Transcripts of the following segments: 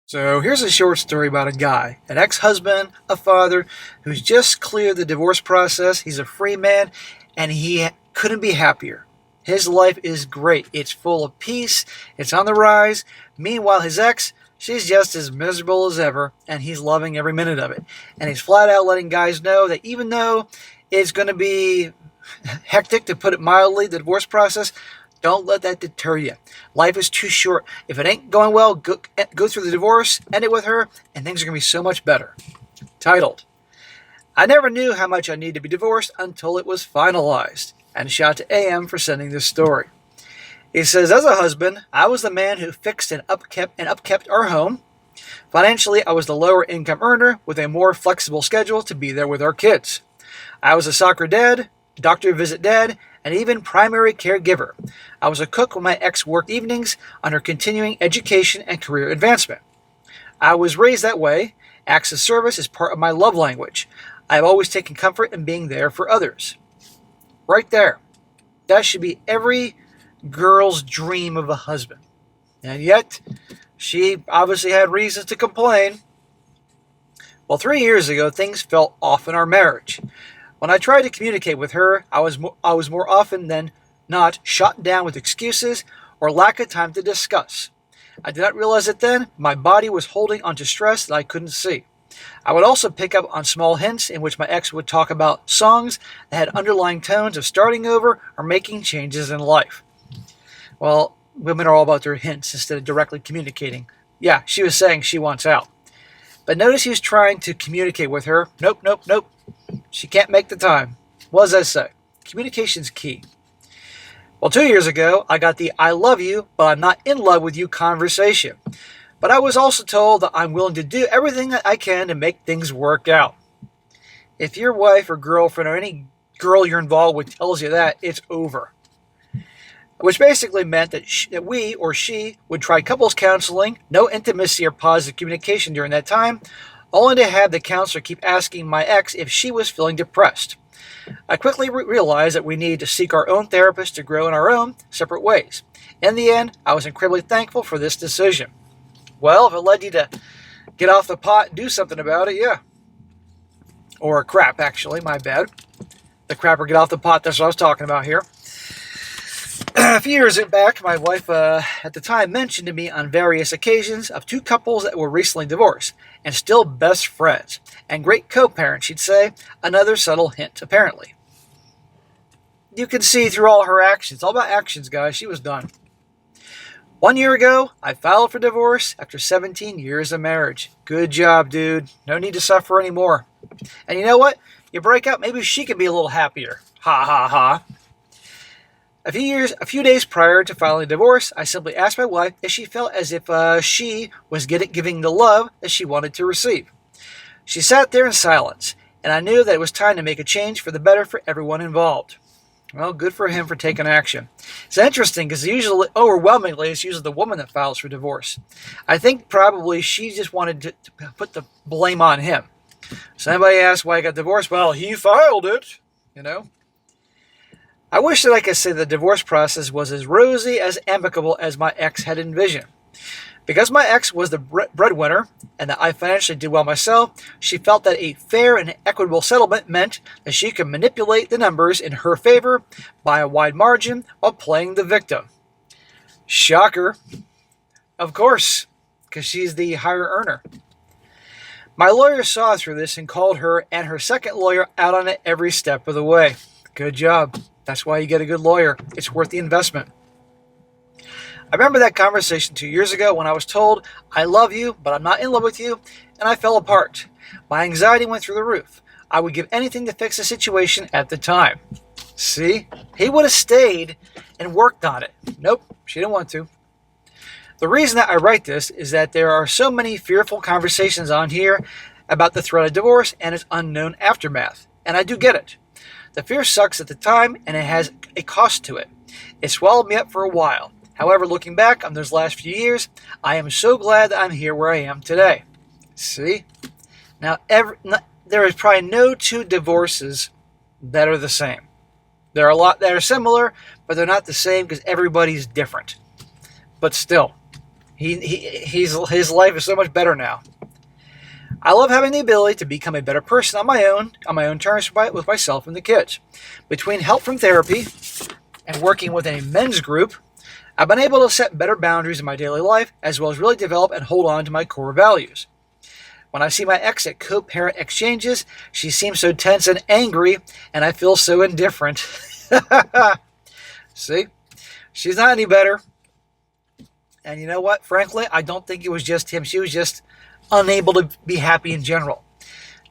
So here's a short story about a guy, an ex-husband, a father, who's just cleared the divorce process. He's a free man, and he couldn't be happier. His life is great. It's full of peace. It's on the rise. Meanwhile, his ex, she's just as miserable as ever, and he's loving every minute of it. And he's flat out letting guys know that even though it's going to be hectic, to put it mildly, the divorce process, don't let that deter you. Life is too short. If it ain't going well, go through the divorce, end it with her, and things are going to be so much better. Titled, I never knew how much I needed to be divorced until it was finalized. And shout out to AM for sending this story. He says, as a husband, I was the man who fixed and upkept our home. Financially, I was the lower income earner with a more flexible schedule to be there with our kids. I was a soccer dad, doctor visit dad, and even primary caregiver. I was a cook when my ex worked evenings on her continuing education and career advancement. I was raised that way. Acts of service is part of my love language. I have always taken comfort in being there for others. Right there. That should be every girl's dream of a husband. And yet, she obviously had reasons to complain. Well, 3 years ago, things felt off in our marriage. When I tried to communicate with her, I was more often than not shot down with excuses or lack of time to discuss. I did not realize it then. My body was holding onto stress that I couldn't see. I would also pick up on small hints in which my ex would talk about songs that had underlying tones of starting over or making changes in life. Well, women are all about their hints instead of directly communicating. Yeah, she was saying she wants out. But notice he was trying to communicate with her. Nope. She can't make the time. What does that say? Communication's key. Well, 2 years ago, I got the I love you, but I'm not in love with you conversation. But I was also told that I'm willing to do everything that I can to make things work out. If your wife or girlfriend or any girl you're involved with tells you that, it's over. Which basically meant that we or she would try couples counseling, no intimacy or positive communication during that time, only to have the counselor keep asking my ex if she was feeling depressed. I quickly realized that we needed to seek our own therapist to grow in our own separate ways. In the end, I was incredibly thankful for this decision. Well, if it led you to get off the pot and do something about it, yeah. Or crap, actually, my bad. The crap or get off the pot, that's what I was talking about here. A few years back, my wife at the time mentioned to me on various occasions of two couples that were recently divorced and still best friends and great co-parents, she'd say, another subtle hint, apparently. You can see through all her actions. All about actions, guys. She was done. 1 year ago, I filed for divorce after 17 years of marriage. Good job, dude. No need to suffer anymore. And you know what? You break up, maybe she can be a little happier. Ha ha ha. A few days prior to filing a divorce, I simply asked my wife if she felt as if she was giving the love that she wanted to receive. She sat there in silence, and I knew that it was time to make a change for the better for everyone involved. Well, good for him for taking action. It's interesting because overwhelmingly, it's usually the woman that files for divorce. I think probably she just wanted to put the blame on him. So anybody asks why I got divorced? Well, he filed it, you know. I wish that I could say the divorce process was as rosy, as amicable as my ex had envisioned. Because my ex was the breadwinner and that I financially did well myself, she felt that a fair and equitable settlement meant that she could manipulate the numbers in her favor by a wide margin while playing the victim. Shocker. Of course, because she's the higher earner. My lawyer saw through this and called her and her second lawyer out on it every step of the way. Good job. That's why you get a good lawyer. It's worth the investment. I remember that conversation 2 years ago when I was told, I love you, but I'm not in love with you, and I fell apart. My anxiety went through the roof. I would give anything to fix the situation at the time. See? He would have stayed and worked on it. Nope, she didn't want to. The reason that I write this is that there are so many fearful conversations on here about the threat of divorce and its unknown aftermath, and I do get it. The fear sucks at the time, and it has a cost to it. It swallowed me up for a while. However, looking back on those last few years, I am so glad that I'm here where I am today. See? Now, there is probably no two divorces that are the same. There are a lot that are similar, but they're not the same because everybody's different. But still, His life is so much better now. I love having the ability to become a better person on my own terms with myself and the kids. Between help from therapy and working within a men's group, I've been able to set better boundaries in my daily life, as well as really develop and hold on to my core values. When I see my ex at co-parent exchanges, she seems so tense and angry, and I feel so indifferent. See? She's not any better. And you know what? Frankly, I don't think it was just him. She was just unable to be happy in general.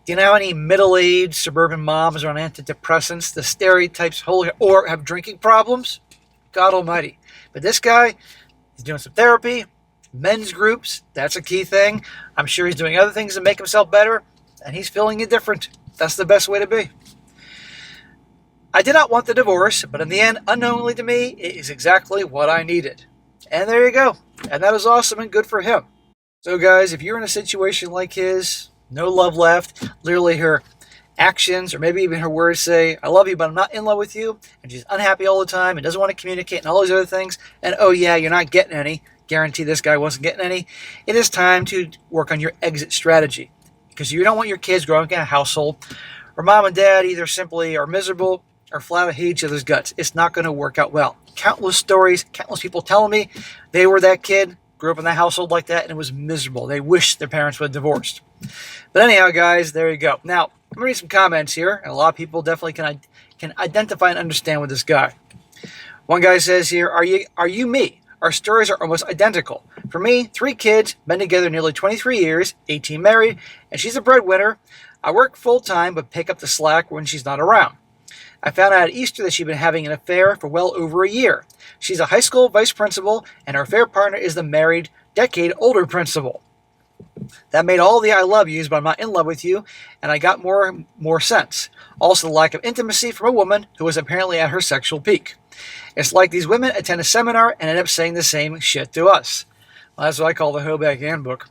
Do you know how any middle-aged suburban moms are on antidepressants, the stereotypes hold, or have drinking problems? God almighty. But this guy, he's doing some therapy, men's groups, that's a key thing. I'm sure he's doing other things to make himself better, and he's feeling it different. That's the best way to be. I did not want the divorce, but in the end, unknowingly to me, it is exactly what I needed. And there you go. And that is awesome and good for him. So guys, if you're in a situation like his, no love left, literally her actions or maybe even her words say, I love you, but I'm not in love with you, and she's unhappy all the time and doesn't want to communicate and all these other things, and oh yeah, you're not getting any, guarantee this guy wasn't getting any, it is time to work on your exit strategy. Because you don't want your kids growing up in a household where mom and dad either simply are miserable or flat out hate each other's guts. It's not going to work out well. Countless stories, countless people telling me they were that kid, grew up in that household like that, and it was miserable. They wished their parents would have divorced. But anyhow, guys, there you go. Now, I'm going to read some comments here, and a lot of people definitely can identify and understand with this guy. One guy says here, are you me? Our stories are almost identical. For me, 3 kids, been together nearly 23 years, 18 married, and she's a breadwinner. I work full-time, but pick up the slack when she's not around. I found out at Easter that she'd been having an affair for well over a year. She's a high school vice principal, and her affair partner is the married, decade older principal. That made all the I love yous, but I'm not in love with you, and I got more sense. Also, the lack of intimacy from a woman who was apparently at her sexual peak. It's like these women attend a seminar and end up saying the same shit to us. Well, that's what I call the Hoback Handbook.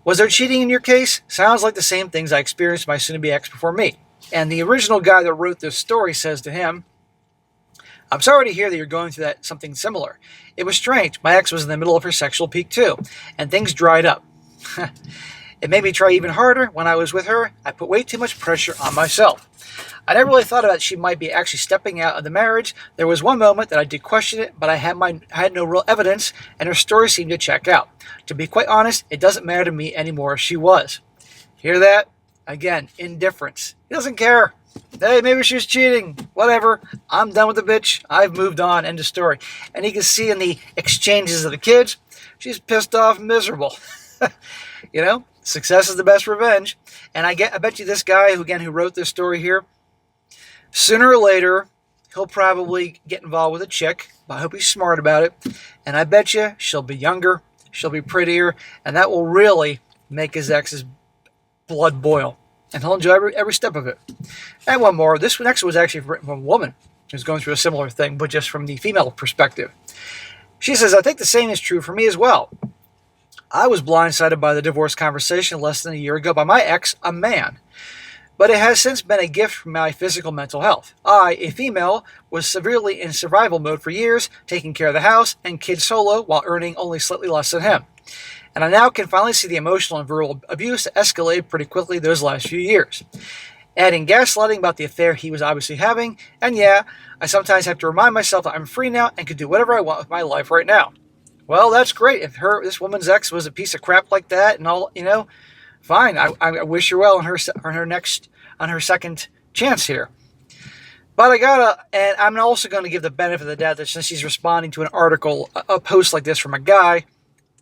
Was there cheating in your case? Sounds like the same things I experienced with my soon-to-be ex before me. And the original guy that wrote this story says to him, I'm sorry to hear that you're going through something similar. It was strange. My ex was in the middle of her sexual peak too, and things dried up. It made me try even harder. When I was with her, I put way too much pressure on myself. I never really thought about she might be actually stepping out of the marriage. There was one moment that I did question it, but I had no real evidence, and her story seemed to check out. To be quite honest, it doesn't matter to me anymore if she was. Hear that? Again, indifference. He doesn't care. Hey, maybe she was cheating. Whatever. I'm done with the bitch. I've moved on. End of story. And you can see in the exchanges of the kids, she's pissed off and miserable. You know, success is the best revenge. And I bet you this guy who wrote this story here, sooner or later, he'll probably get involved with a chick. I hope he's smart about it. And I bet you she'll be younger, she'll be prettier, and that will really make his ex's blood boil. And he'll enjoy every step of it. And one more. This next was actually written from a woman who's going through a similar thing, but just from the female perspective. She says, I think the same is true for me as well. I was blindsided by the divorce conversation less than a year ago by my ex, a man. But it has since been a gift for my physical mental health. I, a female, was severely in survival mode for years, taking care of the house and kids solo while earning only slightly less than him. And I now can finally see the emotional and verbal abuse that escalated pretty quickly those last few years. Adding gaslighting about the affair he was obviously having, and yeah, I sometimes have to remind myself that I'm free now and can do whatever I want with my life right now. Well, that's great. If this woman's ex was a piece of crap like that and all, fine. I wish her well on her second chance here. But and I'm also going to give the benefit of the doubt that since she's responding to an article, a post like this from a guy,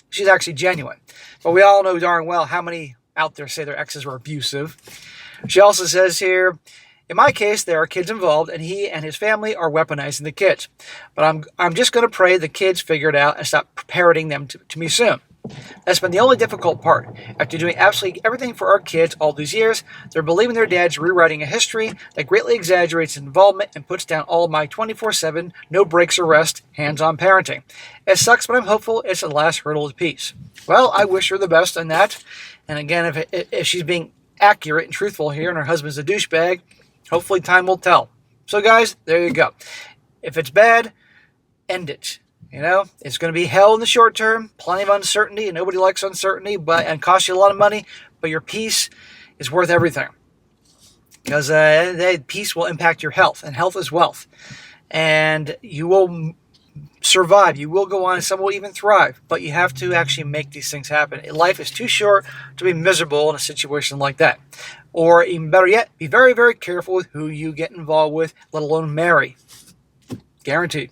she's actually genuine. But we all know darn well how many out there say their exes were abusive. She also says here, in my case, there are kids involved, and he and his family are weaponizing the kids. But I'm just going to pray the kids figure it out and stop parroting them to me soon. That's been the only difficult part. After doing absolutely everything for our kids all these years, they're believing their dad's rewriting a history that greatly exaggerates involvement and puts down all my 24/7, no breaks or rest, hands-on parenting. It sucks, but I'm hopeful it's the last hurdle to peace. Well, I wish her the best in that. And again, if she's being accurate and truthful here and her husband's a douchebag, hopefully time will tell. So guys, there you go. If it's bad, end it. You know, it's going to be hell in the short term, plenty of uncertainty, and nobody likes uncertainty, and costs you a lot of money, but your peace is worth everything. Because peace will impact your health, and health is wealth. And you will survive. You will go on, and some will even thrive. But you have to actually make these things happen. Life is too short to be miserable in a situation like that. Or even better yet, be very, very careful with who you get involved with, let alone marry. Guaranteed.